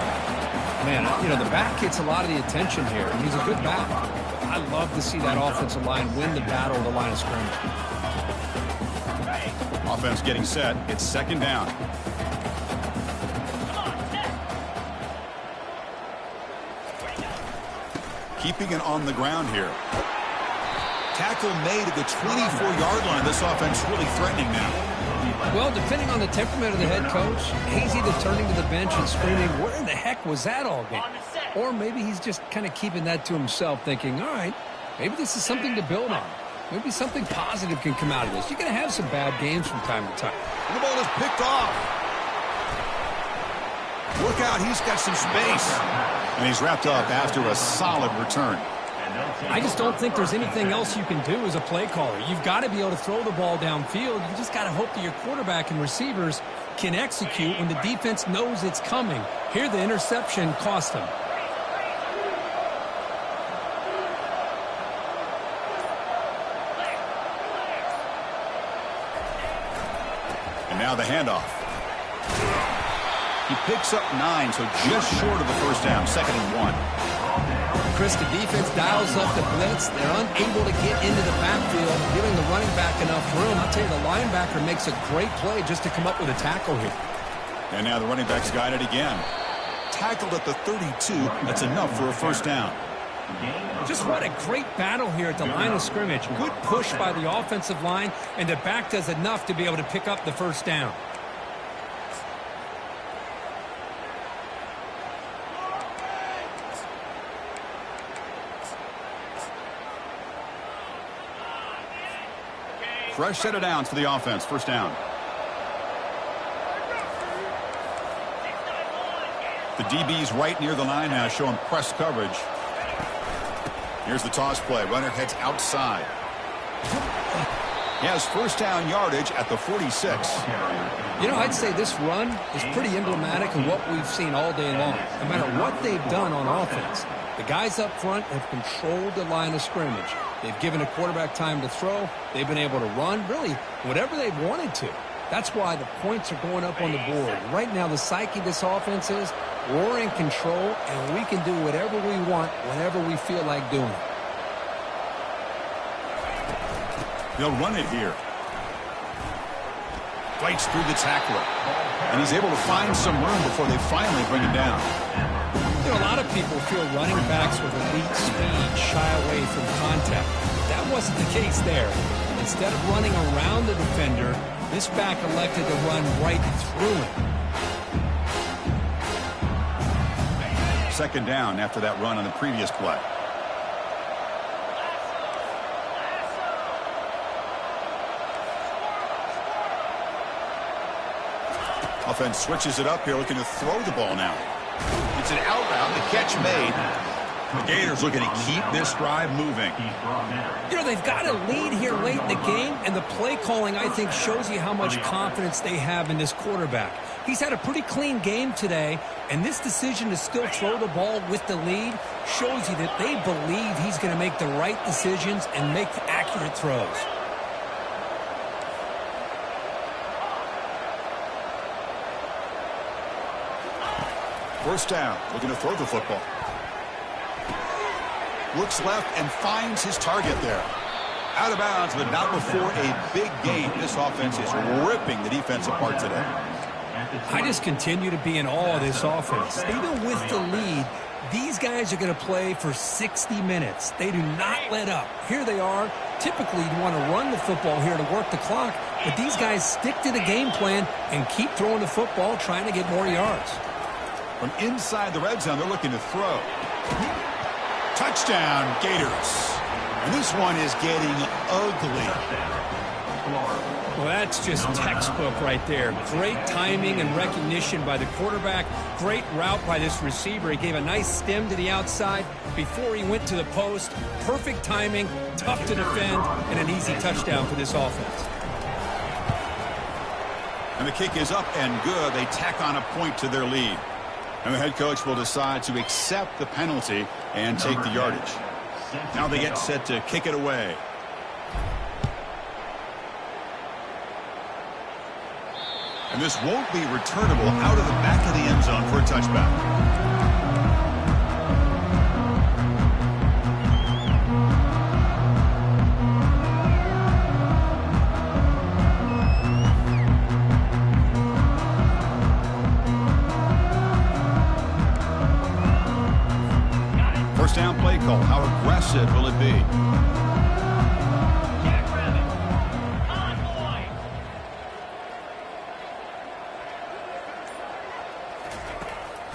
Man, you know, the back gets a lot of the attention here, and he's a good back. I love to see that offensive line win the battle of the line of scrimmage. Offense getting set. It's second down. Keeping it on the ground here. Tackle made at the 24-yard line. This offense really threatening now. Well, depending on the temperament of the head coach, he's either turning to the bench and screaming, where in the heck was that all game? Or maybe he's just kind of keeping that to himself, thinking, all right, maybe this is something to build on. Maybe something positive can come out of this. You're going to have some bad games from time to time. And the ball is picked off. Look out, he's got some space. And he's wrapped up after a solid return. I just don't think there's anything else you can do as a play caller. You've got to be able to throw the ball downfield. You just got to hope that your quarterback and receivers can execute when the defense knows it's coming. Here, the interception cost him. And now the handoff. He picks up 9, so just short of the first down, 2nd and 1. Chris, the defense dials up the blitz. They're unable to get into the backfield, giving the running back enough room. I'll tell you, the linebacker makes a great play just to come up with a tackle here. And now the running back's got it again. Tackled at the 32. That's enough for a first down. Just what a great battle here at the line of scrimmage. Good push by the offensive line, and the back does enough to be able to pick up the first down. Fresh set of downs for the offense. First down. The DB's right near the line now, showing press coverage. Here's the toss play. Runner heads outside. He has first down yardage at the 46. You know, I'd say this run is pretty emblematic of what we've seen all day long. No matter what they've done on offense, the guys up front have controlled the line of scrimmage. They've given a quarterback time to throw. They've been able to run, really, whatever they've wanted to. That's why the points are going up on the board. Right now, the psyche of this offense is we're in control, and we can do whatever we want whenever we feel like doing it. They'll run it here. Fights through the tackler. And he's able to find some room before they finally bring him down. You know, a lot of people feel running backs with elite speed shy away from contact. That wasn't the case there. Instead of running around the defender, this back elected to run right through him. Second down after that run on the previous play. Offense switches it up here, looking to throw the ball now. It's an out route, the catch made. The Gators looking to keep this drive moving. You know, they've got a lead here late in the game, and the play calling, I think, shows you how much confidence they have in this quarterback. He's had a pretty clean game today, and this decision to still throw the ball with the lead shows you that they believe he's going to make the right decisions and make accurate throws. First down, looking to throw the football. Looks left and finds his target there. Out of bounds, but not before a big gain. This offense is ripping the defense apart today. I just continue to be in awe of this offense. Even with the lead, these guys are going to play for 60 minutes. They do not let up. Here they are. Typically, you want to run the football here to work the clock, but these guys stick to the game plan and keep throwing the football, trying to get more yards. From inside the red zone, they're looking to throw. Touchdown, Gators. And this one is getting ugly. Well, that's just textbook right there. Great timing and recognition by the quarterback. Great route by this receiver. He gave a nice stem to the outside before he went to the post. Perfect timing, tough to defend, and an easy touchdown for this offense. And the kick is up and good. They tack on a point to their lead. And the head coach will decide to accept the penalty and take the yardage. Now they get set to kick it away. And this won't be returnable out of the back of the end zone for a touchback. First down play call. How aggressive will it be?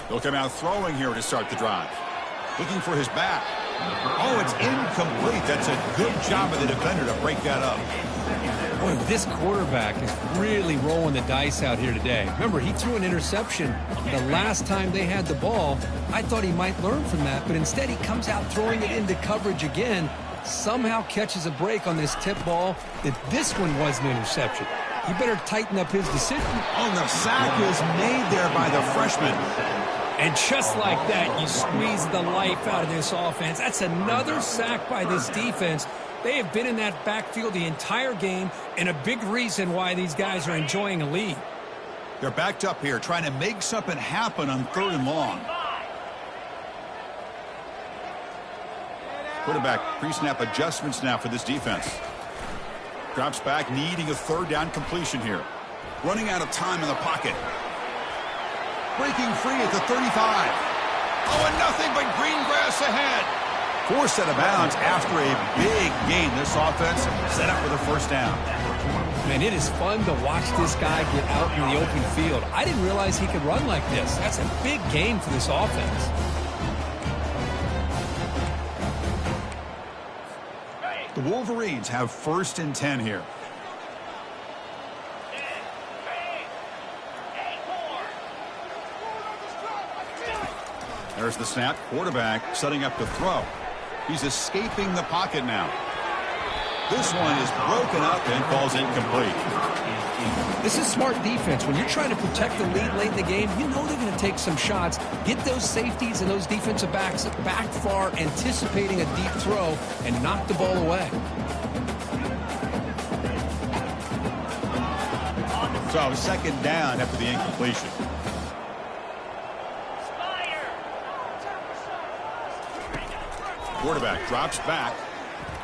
He'll come out throwing here to start the drive. Looking for his back. Oh, it's incomplete. That's a good job of the defender to break that up. Boy, this quarterback is really rolling the dice out here today. Remember, he threw an interception the last time they had the ball. I thought he might learn from that, but instead he comes out throwing it into coverage again. Somehow catches a break on this tip ball that this one was an interception. He better tighten up his decision. Oh, the sack is made there by the freshman. And just like that, you squeeze the life out of this offense. That's another sack by this defense. They have been in that backfield the entire game, and a big reason why these guys are enjoying a lead. They're backed up here, trying to make something happen on 3rd and long. Quarterback pre-snap adjustments now for this defense. Drops back, needing a 3rd down completion here. Running out of time in the pocket. Breaking free at the 35. Oh, and nothing but green grass ahead. Forced out of bounds after a big gain. This offense set up with a first down. Man, it is fun to watch this guy get out in the open field. I didn't realize he could run like this. That's a big gain for this offense. The Wolverines have 1st and 10 here. There's the snap. Quarterback setting up to throw. He's escaping the pocket now. This one is broken up and falls incomplete. This is smart defense. When you're trying to protect the lead late in the game, you know they're going to take some shots. Get those safeties and those defensive backs back far, anticipating a deep throw, and knock the ball away. So 2nd down after the incompletion. Quarterback drops back,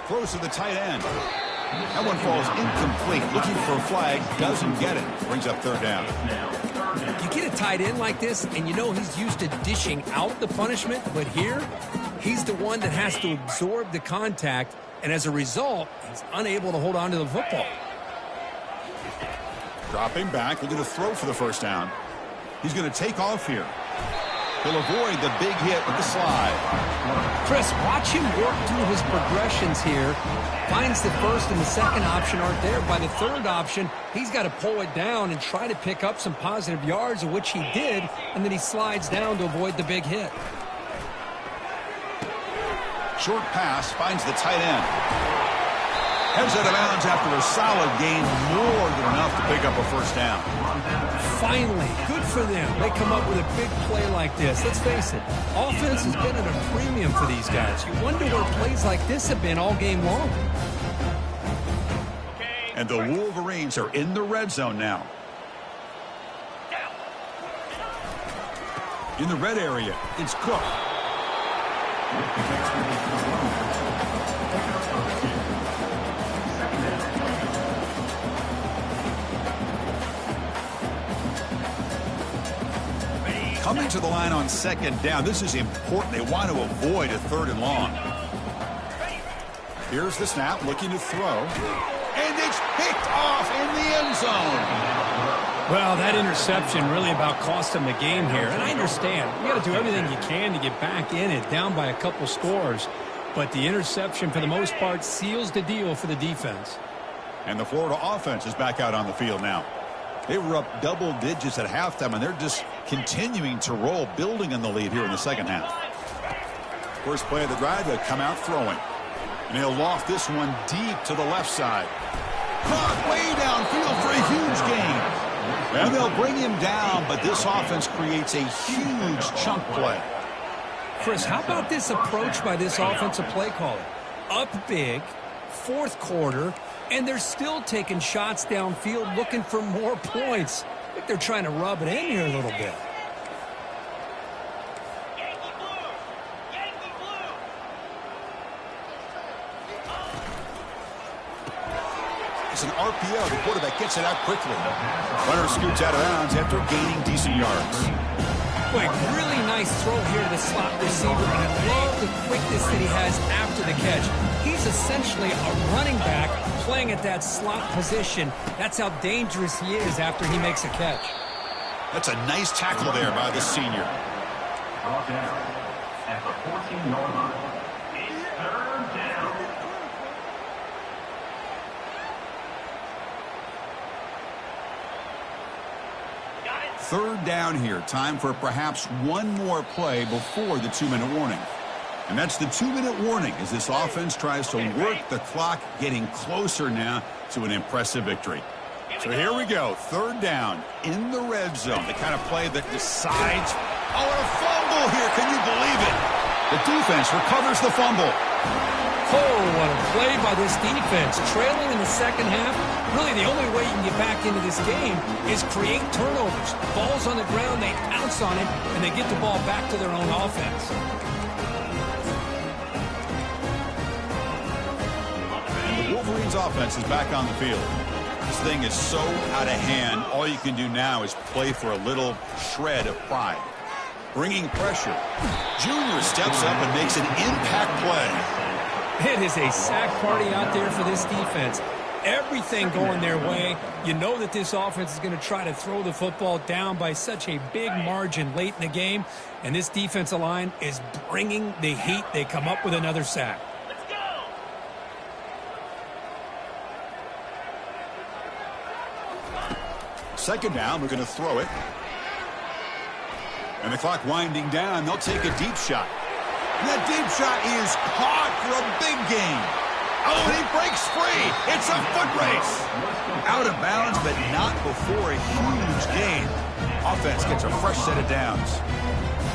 throws to the tight end. That one falls incomplete. Looking for a flag, doesn't get it. Brings up 3rd down. You get a tight end like this, and you know he's used to dishing out the punishment, but here, he's the one that has to absorb the contact, and as a result, he's unable to hold on to the football. Dropping back, looking to throw for the first down. He's going to take off here. He'll avoid the big hit with the slide. Chris, watch him work through his progressions here. Finds the 1st and the 2nd option aren't there. By the 3rd option, he's got to pull it down and try to pick up some positive yards, of which he did, and then he slides down to avoid the big hit. Short pass finds the tight end. Heads out of bounds after a solid gain, more than enough to pick up a first down. Finally, good for them. They come up with a big play like this. Let's face it, offense has been at a premium for these guys. You wonder where plays like this have been all game long. And the Wolverines are in the red zone now. In the red area, it's Cook. Coming to the line on second down. This is important. They want to avoid a 3rd and long. Here's the snap, looking to throw. And it's picked off in the end zone. Well, that interception really about cost them the game here. And I understand. You got to do everything you can to get back in it, down by a couple scores. But the interception, for the most part, seals the deal for the defense. And the Florida offense is back out on the field now. They were up double digits at halftime, and they're just continuing to roll, building on the lead here in the second half. First play of the drive, they come out throwing. And he'll loft this one deep to the left side. Caught way downfield for a huge gain. And they'll bring him down, but this offense creates a huge chunk play. Chris, how about this approach by this offensive play caller? Up big, 4th quarter, and they're still taking shots downfield looking for more points. I think they're trying to rub it in here a little bit. It's an RPO. The quarterback gets it out quickly. Runner scoots out of bounds after gaining decent yards. Boy, really nice throw here to the slot receiver, and I love the quickness that he has after the catch. He's essentially a running back playing at that slot position. That's how dangerous he is after he makes a catch. That's a nice tackle there by the senior. Brought down at the 14-yard line. It's 3rd down. Third down here. Time for perhaps one more play before the 2-minute warning. And that's the 2-minute warning as this offense tries to work the clock, getting closer now to an impressive victory. So here we go. 3rd down in the red zone. The kind of play that decides. Oh, and a fumble here. Can you believe it? The defense recovers the fumble. Oh, what a play by this defense. Trailing in the second half, really the only way you can get back into this game is create turnovers. Ball's on the ground, they pounce on it, and they get the ball back to their own offense. And the Wolverines offense is back on the field. This thing is so out of hand, all you can do now is play for a little shred of pride. Bringing pressure. Junior steps up and makes an impact play. It is a sack party out there for this defense. Everything going their way. You know that this offense is going to try to throw the football down by such a big margin late in the game. And this defensive line is bringing the heat. They come up with another sack. Let's go! Second down, we're going to throw it. And the clock winding down, they'll take a deep shot. And that deep shot is caught for a big gain. Oh, and he breaks free. It's a foot race. Out of bounds, but not before a huge gain. Offense gets a fresh set of downs.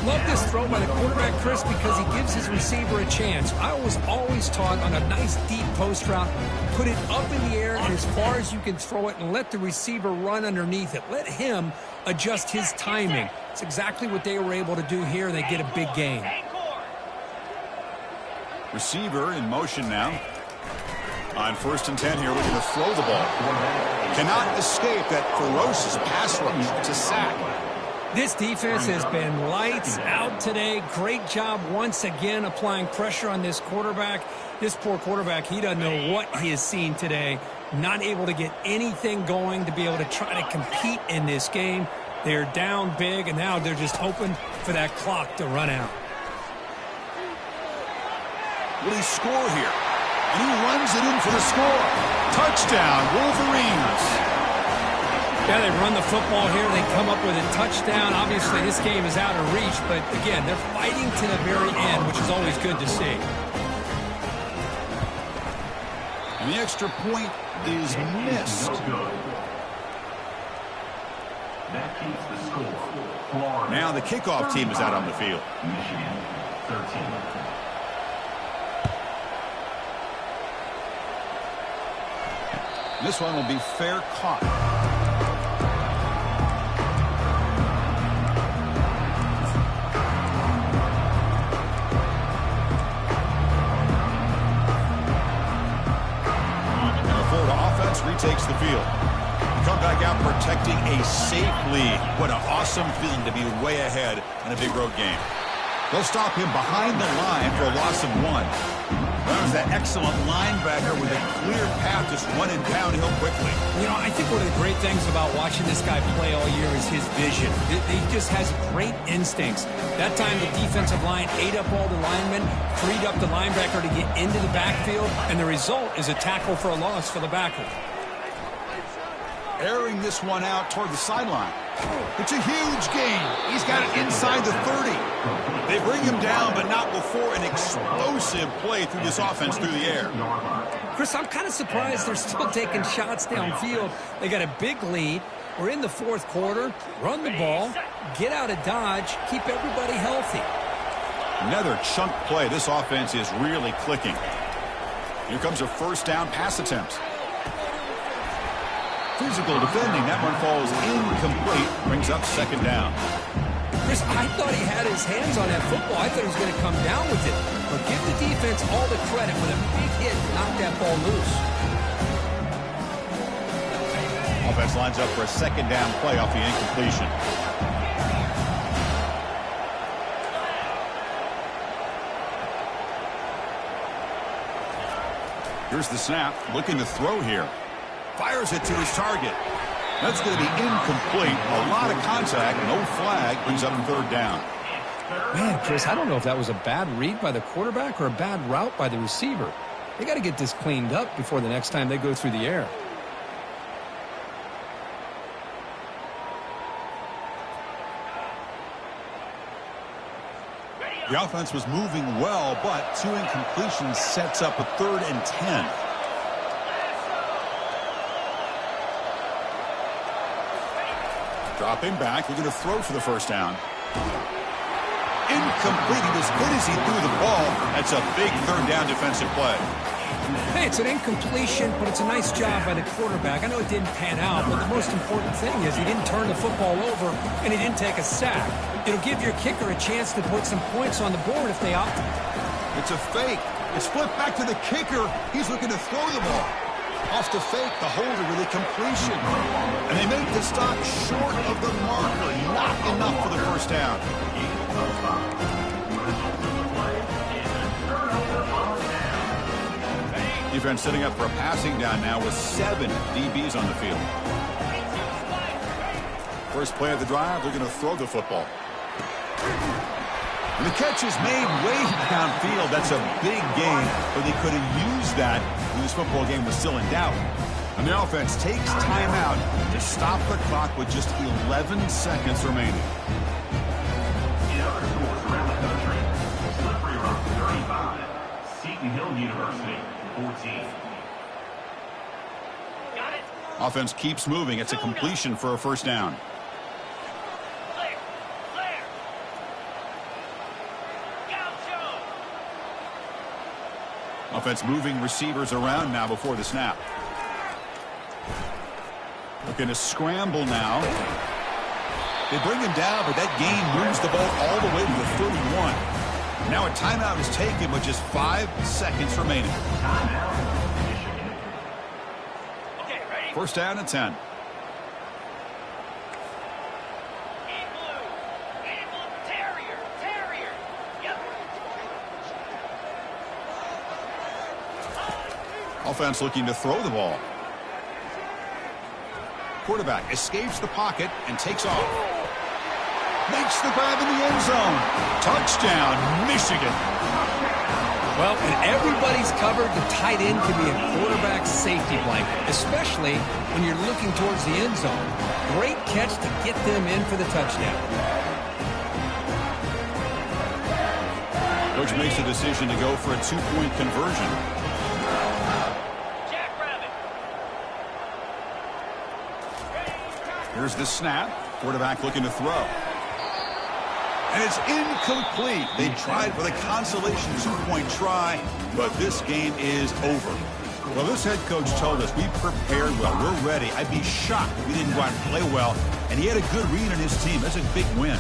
Love this throw by the quarterback, Chris, because he gives his receiver a chance. I was always taught on a nice deep post route, put it up in the air and as far as you can throw it and let the receiver run underneath it. Let him adjust his timing. It's exactly what they were able to do here. They get a big gain. Receiver in motion now. On 1st and 10 here, looking to throw the ball. Cannot escape that ferocious pass rush. It's a sack. This defense has been lights out today. Great job once again applying pressure on this quarterback. This poor quarterback, he doesn't know what he has seen today. Not able to get anything going to be able to try to compete in this game. They're down big, and now they're just hoping for that clock to run out. Will he score here? And he runs it in for the score. Touchdown, Wolverines. Yeah, they run the football here. They come up with a touchdown. Obviously, this game is out of reach, but again, they're fighting to the very end, which is always good to see. And the extra point is missed. No good. That keeps the score. Florida. Now the kickoff team is out on the field. Michigan 13. This one will be fair caught. The Florida offense retakes the field. Come back out protecting a safe lead. What an awesome feeling to be way ahead in a big road game. They'll stop him behind the line for a loss of 1. That was that excellent linebacker with a clear path just running downhill quickly. You know, I think one of the great things about watching this guy play all year is his vision. He just has great instincts. That time the defensive line ate up all the linemen, freed up the linebacker to get into the backfield, and the result is a tackle for a loss for the backer. Airing this one out toward the sideline. It's a huge gain. He's got it inside the 30. They bring him down, but not before an explosive play through this offense through the air. Chris, I'm kind of surprised they're still taking shots downfield. They got a big lead. We're in the fourth quarter. Run the ball, get out of Dodge, keep everybody healthy. Another chunk play. This offense is really clicking. Here comes a first down pass attempt. Physical defending. That one falls incomplete. Brings up second down. Chris, I thought he had his hands on that football. I thought he was going to come down with it. But give the defense all the credit with a big hit to knock that ball loose. Offense lines up for a second down play off the incompletion. Here's the snap. Looking to throw here. Fires it to his target. That's going to be incomplete. A lot of contact. No flag. Brings up third down. Man, Chris, I don't know if that was a bad read by the quarterback or a bad route by the receiver. They got to get this cleaned up before the next time they go through the air. The offense was moving well, but 2 incompletions sets up a 3rd and 10. Dropping back, looking to throw for the first down. Incomplete. As good as he threw the ball, that's a big third down defensive play. Hey, it's an incompletion, but it's a nice job by the quarterback. I know it didn't pan out, but the most important thing is he didn't turn the football over and he didn't take a sack. It'll give your kicker a chance to put some points on the board if they opt. It's a fake. It's flipped back to the kicker. He's looking to throw the ball. Off the fake, the holder with a completion. And they make the stop short of the marker. Not enough for the first down. Defense setting up for a passing down now with 7 DBs on the field. First play of the drive, they're going to throw the football. And the catch is made way downfield. That's a big gain, but they could have used that when this football game was still in doubt. And the offense takes timeout to stop the clock with just 11 seconds remaining. In other schools around the country, Slippery Rock 35, Seton Hill University 14. Got it. Offense keeps moving. It's a completion for a first down. Clear. Clear. Gaucho. Offense moving receivers around now before the snap. Looking to scramble now. They bring him down, but that gain moves the ball all the way to the 31. Now a timeout is taken with just 5 seconds remaining. Okay, ready? First down and 10. In blue, Terrier. Terrier. Yep. Offense looking to throw the ball. Quarterback escapes the pocket and takes off. Makes the grab in the end zone. Touchdown, Michigan. Well, when everybody's covered, the tight end can be a quarterback's safety blanket, especially when you're looking towards the end zone. Great catch to get them in for the touchdown. Coach makes a decision to go for a 2-point conversion. Here's the snap. Quarterback looking to throw. And it's incomplete. They tried for the consolation two-point try, but this game is over. Well, this head coach told us we prepared well. We're ready. I'd be shocked if we didn't go out and play well. And he had a good read on his team. That's a big win.